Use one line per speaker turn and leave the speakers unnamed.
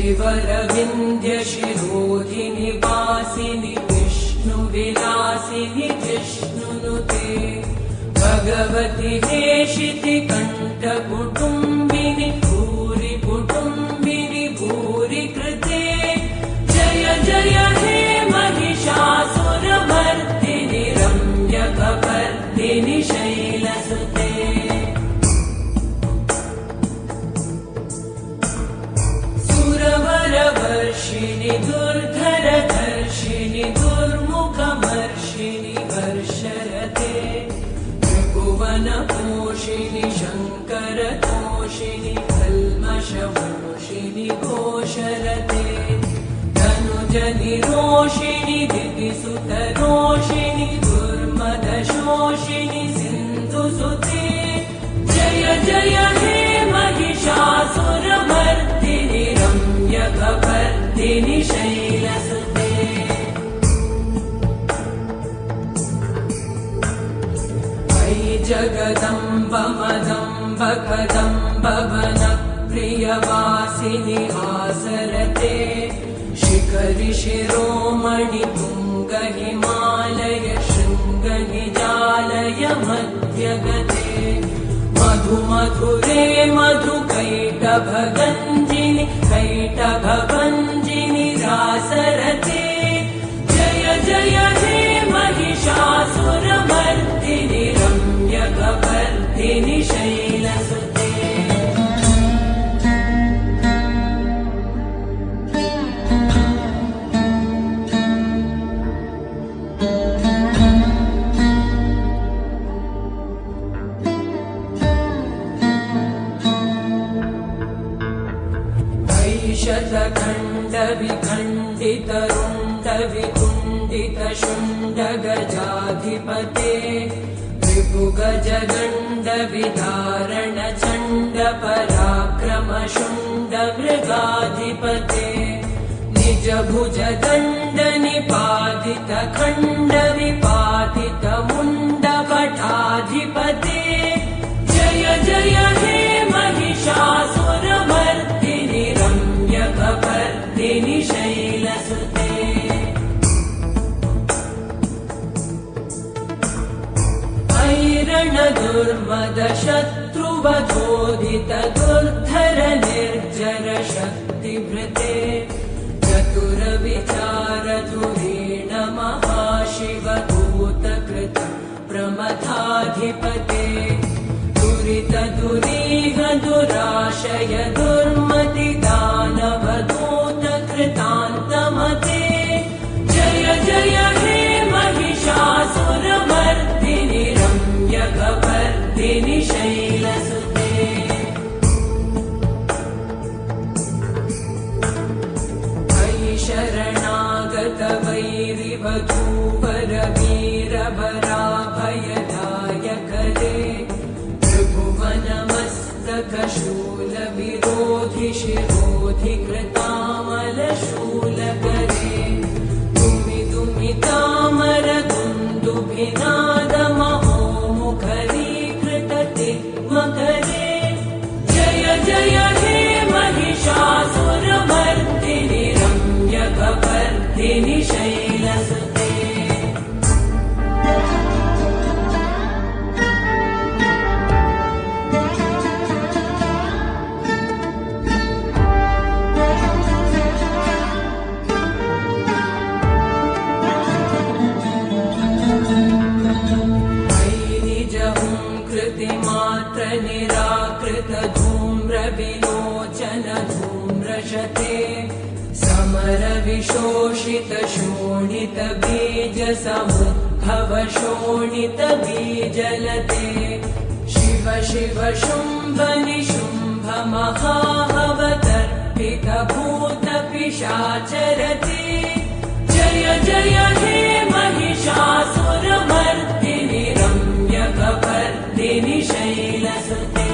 श्रीवरविन्ध्यशिरोधिनि वासिनि विष्णुविलासिनि जिष्णुनुते भगवति हेशितिकण्ठकुटुम्बिनि भूरि कुटुम्बिनि भूरि कृते जय जय हे महिषासुरमर्दिनि रम्यकपर्दिनि शैलसुते सुरवरवर्षिणि दुर्धरधर्षिणि दुर्मुखमर्षिणि हर्षरते त्रिभुवनपोषिणि शङ्करतोषिणि कल्मषमोषिणि घोषरते धनुजनिरोषिणि दितिसुतरोषिणि दुर्मदशोषिणि सिन्धुसुते जय जय हे महिषासुरमर्दिनि रम्यकपर्दिनि शैलसुते अयि जगदम्ब मदम्ब कदम्ब वनप्रियवासिनि आसरते शिखरि शिरोमणि तुङ्ग हिमालय शृङ्ग निजालय मध्यगते मधु मधुरे मधुकैटभगञ्जिनि कैटभभञ्जिनि रासरते जय जय हे महिषासुरमर्दिनि रम्यकपर्दिनि शैलसुते शतखण्डविखण्डितरुण्डविकुण्डितशुण्डगजाधिपते त्रिभुगजगण्डविधारणचण्डपराक्रमशुण्डमृगाधिपते निजभुजदण्डनिपातितखण्डविपातितमुण्डभटाधिपते जय जय हे महिषासुरमर्दिनि रम्यकपर्दिनि शैलसुते ऐरणदुर्मदशत्रुवधोदित दुर्धर निर्जर शक्तिभृते चतुरविचारधुरेण महाशिवभूतकृत प्रमथाधिपते दुरित दुरीह दुराशय दुर्मति दानवदूत कृतान्तमते जय जय हे महिषासुरमर्दिनि रम्यकपर्दिनि शैलसुते अयि शरणागत वैरिवधूवर वीरवराभयदायकरे त्रिभुवनमस्तकशूलविरोधि शिरोधि कृतामलशूलकरे दुमि दुमि तामर दुन्दुभिनादमहोमुखरीकृतति मकरे जय जय हे महिषासुरमर्दिनि रम्यकपर्दिनि शैलसुते निराकृत धूम्र विलोचन धूम्रशते समर विशोषित शोणित बीज समुद्भव शोणित बीजलते शिव शिव शुम्भ निशुम्भ महाहवतर्पित भूत पिशाचरते जय जय हे महिषासुरमर्दिनि रम्यकपर्दिनि शैलसुते